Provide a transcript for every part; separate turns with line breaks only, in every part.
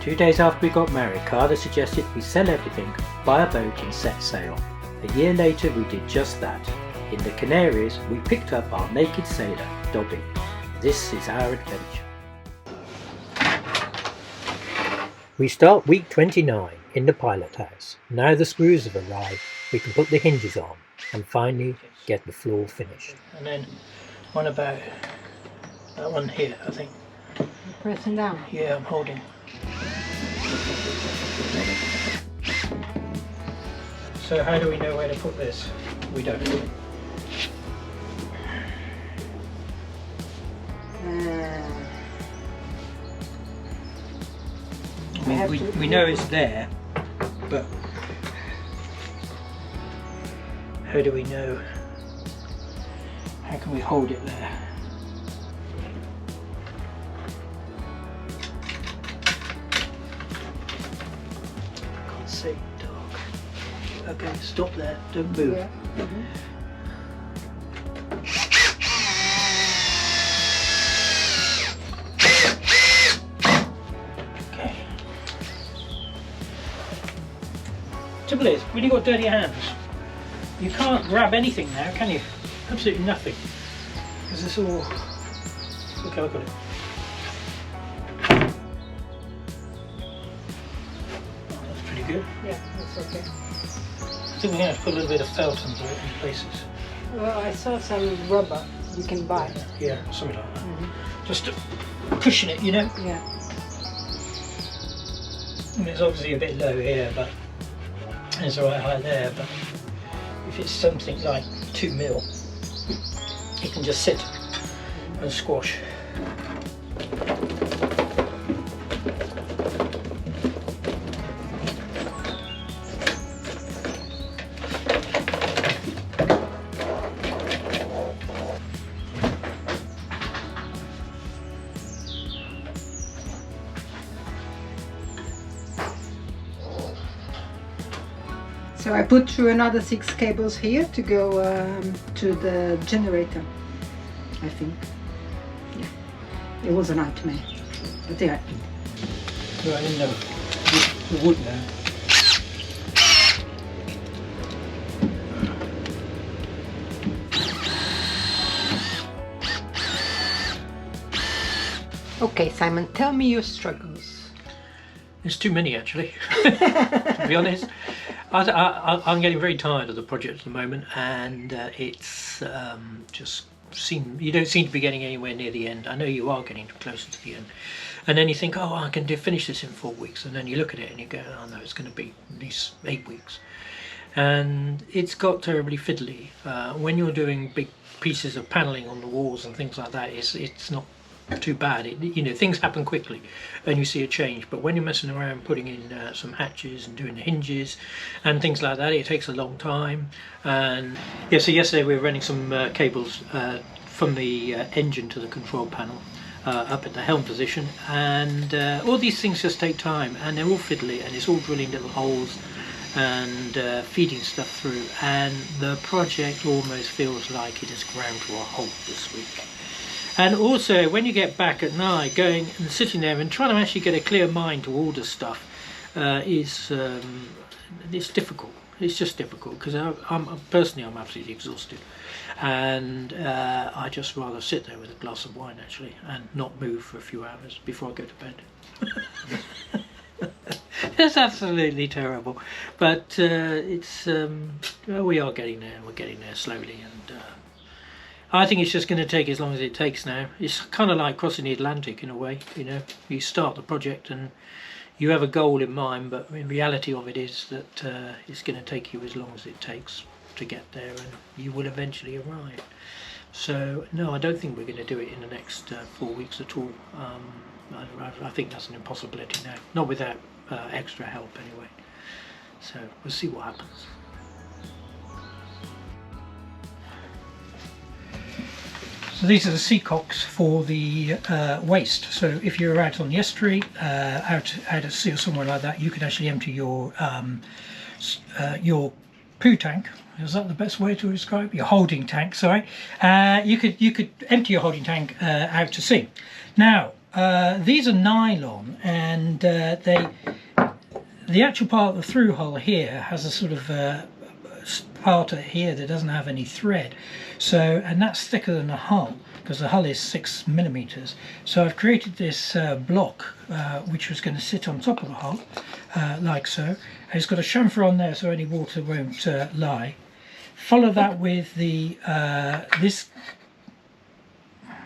2 days after we got married, Carla suggested we sell everything, buy a boat and set sail. A year later we did just that. In the Canaries we picked up our naked sailor, Dobby. This is our adventure. We start week 29 in the pilot house. Now the screws have arrived, we can put the hinges on and finally get the floor finished. And then one about that one here, I think.
You're pressing down?
Yeah, I'm holding. So how do we know where to put this? We don't. I mean, we know it's there, but how do we know? How can we hold it there? Can't see, dark. Okay, stop there, don't move.
Yeah.
Okay. Trouble is, when you've got dirty hands, you can't grab anything now, can you? Absolutely nothing. Because it's all... Okay, I've got it. Oh, that's pretty good.
Yeah, that's okay.
I think we're going to have to put a little bit of felt under it in places.
Well, I saw some rubber you can buy.
Yeah, something like that. Just to cushion it, you know?
Yeah.
I mean, it's obviously a bit low here, but it's alright high there, but if it's something like 2 mil, it can just sit and squash.
So I put through another 6 cables here to go to the generator, I think. Yeah. It was a nightmare, but yeah.
No, I didn't know. You would know.
Okay, Simon, tell me your struggles.
There's too many, actually, to be honest. I'm getting very tired of the project at the moment, and it's just you don't seem to be getting anywhere near the end. I know you are getting closer to the end, and then you think, oh, I can finish this in 4 weeks, and then you look at it and you go, oh no, it's going to be at least 8 weeks, and it's got terribly fiddly. When you're doing big pieces of paneling on the walls and things like that, it's not too bad. You know, things happen quickly and you see a change, but when you're messing around putting in some hatches and doing the hinges and things like that, it takes a long time. And yeah, so yesterday we were running some cables from the engine to the control panel up at the helm position, and all these things just take time, and they're all fiddly, and it's all drilling little holes and feeding stuff through, and the project almost feels like it has ground to a halt this week. And also, when you get back at night, going and sitting there and trying to actually get a clear mind to order stuff it's difficult. It's just difficult, because I'm personally absolutely exhausted, and I just rather sit there with a glass of wine actually and not move for a few hours before I go to bed. It's absolutely terrible, but it's we are getting there. We're getting there slowly, and I think it's just going to take as long as it takes now. It's kind of like crossing the Atlantic in a way, you know. You start the project and you have a goal in mind, but in reality of it is that it's going to take you as long as it takes to get there, and you will eventually arrive. So no, I don't think we're going to do it in the next 4 weeks at all. I think that's an impossibility now, not without extra help anyway. So we'll see what happens. So these are the seacocks for the waste. So if you're out on the estuary, out at sea or somewhere like that, you can actually empty your poo tank. Is that the best way to describe your holding tank? Sorry, you could empty your holding tank out to sea. Now, These are nylon, and the actual part of the through hole here has a sort of part here that doesn't have any thread, so, and that's thicker than the hull because the hull is 6mm. So I've created this block which was going to sit on top of the hull like so, and it's got a chamfer on there so any water won't lie. Follow that with the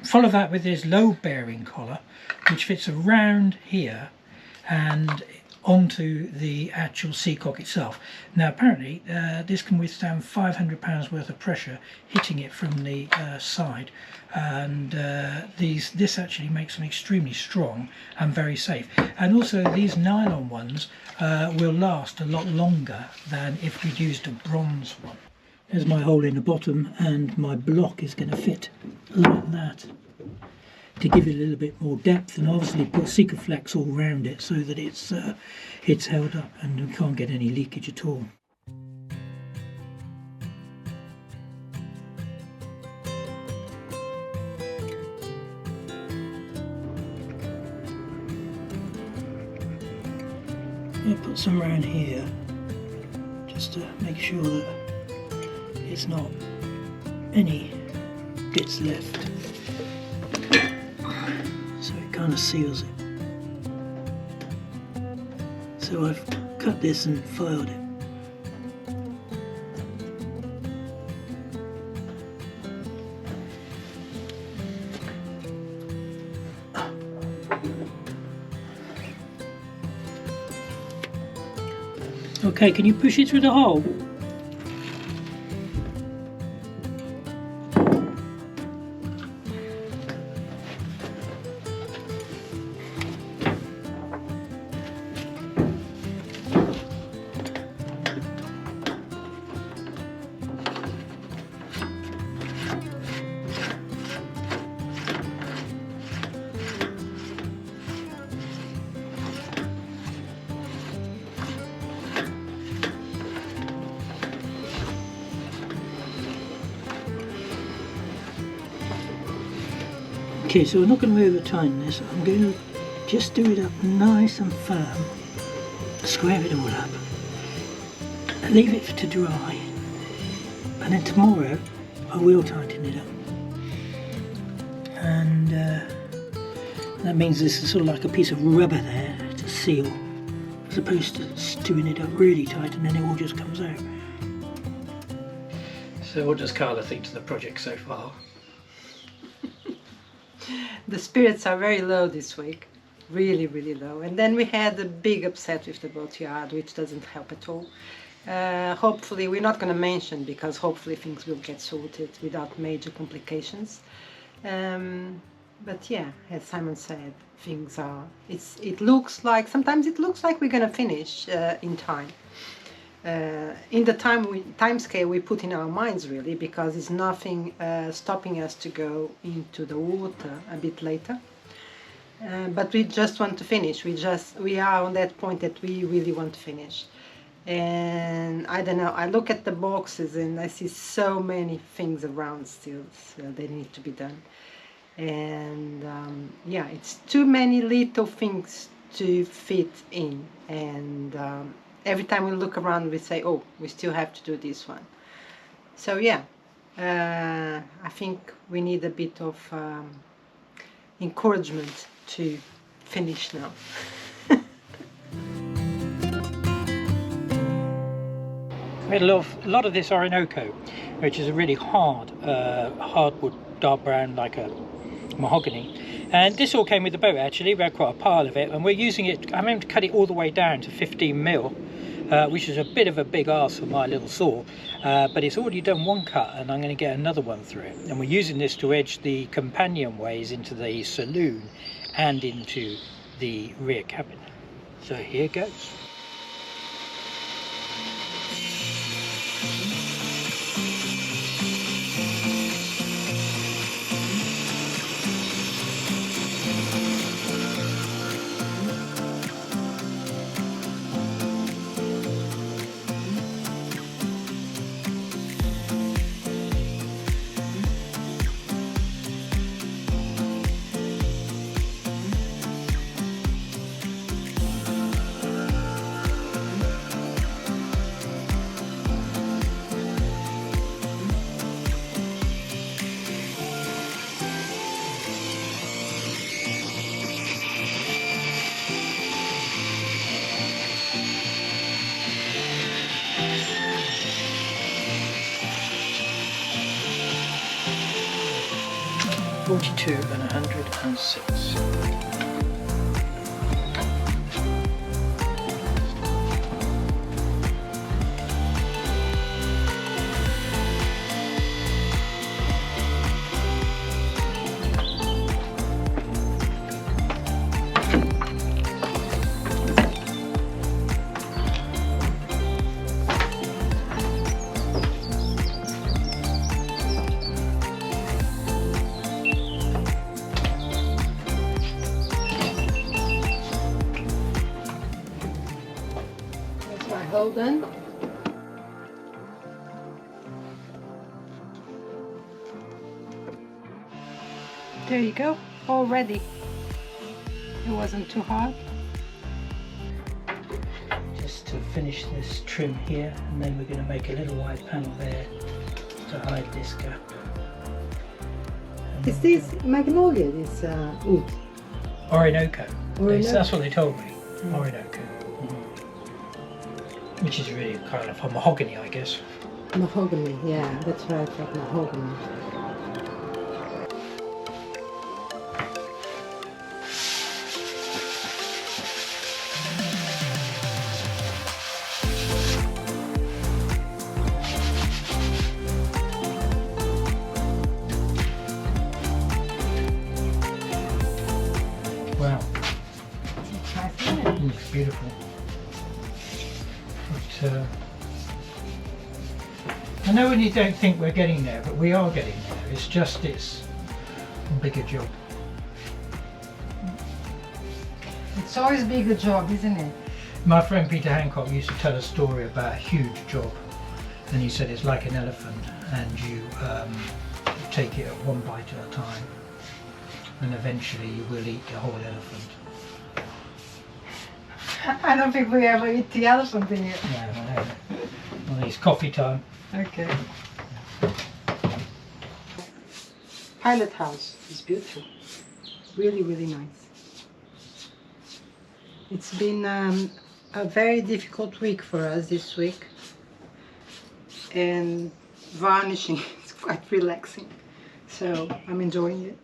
follow that with this load bearing collar which fits around here and onto the actual seacock itself. Now apparently this can withstand 500 pounds worth of pressure hitting it from the side, and this actually makes them extremely strong and very safe. And also these nylon ones will last a lot longer than if we'd used a bronze one. There's my hole in the bottom, and my block is going to fit like that to give it a little bit more depth, and obviously put Sikaflex all around it so that it's held up and we can't get any leakage at all. I'll put some around here just to make sure that it's not any bits left, so it kind of seals it. So I've cut this and filed it. Okay, can you push it through the hole? Okay, so we're not going to over tighten this. I'm going to just do it up nice and firm, square it all up, and leave it to dry, and then tomorrow I will tighten it up. And that means this is sort of like a piece of rubber there to seal, as opposed to stewing it up really tight and then it all just comes out. So what does Carla think to the project so far?
The spirits are very low this week, really, really low. And then we had a big upset with the boatyard, which doesn't help at all. Hopefully, we're not going to mention, because hopefully things will get sorted without major complications. But yeah, as Simon said, things are, it looks like, sometimes it looks like we're going to finish in time. In the time scale we put in our minds, really, because there's nothing stopping us to go into the water a bit later. But we just want to finish. We are on that point that we really want to finish. And I don't know, I look at the boxes and I see so many things around still, so they need to be done. And yeah, it's too many little things to fit in, and every time we look around we say, oh, we still have to do this one. So yeah, I think we need a bit of encouragement to finish now.
We had a lot of this Orinoco, which is a really hard hardwood, dark brown, like a mahogany, and this all came with the boat. Actually, we had quite a pile of it, and we're using it. I'm going to cut it all the way down to 15mm, which is a bit of a big arse for my little saw, but it's already done one cut, and I'm going to get another one through it. And we're using this to edge the companionways into the saloon and into the rear cabin. So here goes. 42 and 106.
Hold on. There you go, all ready. It wasn't too hard.
Just to finish this trim here, and then we're going to make a little white panel there to hide this gap.
Is this magnolia, this wood?
Orinoco.
Orinoco.
That's what they told me. Orinoco. Which is really kind of a mahogany, I guess.
Mahogany, yeah, that's right, like mahogany.
Wow.
It's nice, isn't it?
It's beautiful. But, I know when you don't think we're getting there, but we are getting there. It's just it's a bigger job.
It's always a bigger job, isn't it?
My friend Peter Hancock used to tell a story about a huge job, and he said it's like an elephant, and you take it at one bite at a time, and eventually you will eat the whole elephant.
I don't think we ever eat the elephant in here.
No, I know. Well, it's coffee time.
Okay. Pilot house is beautiful. Really, really nice. It's been a very difficult week for us this week. And varnishing is quite relaxing. So I'm enjoying it.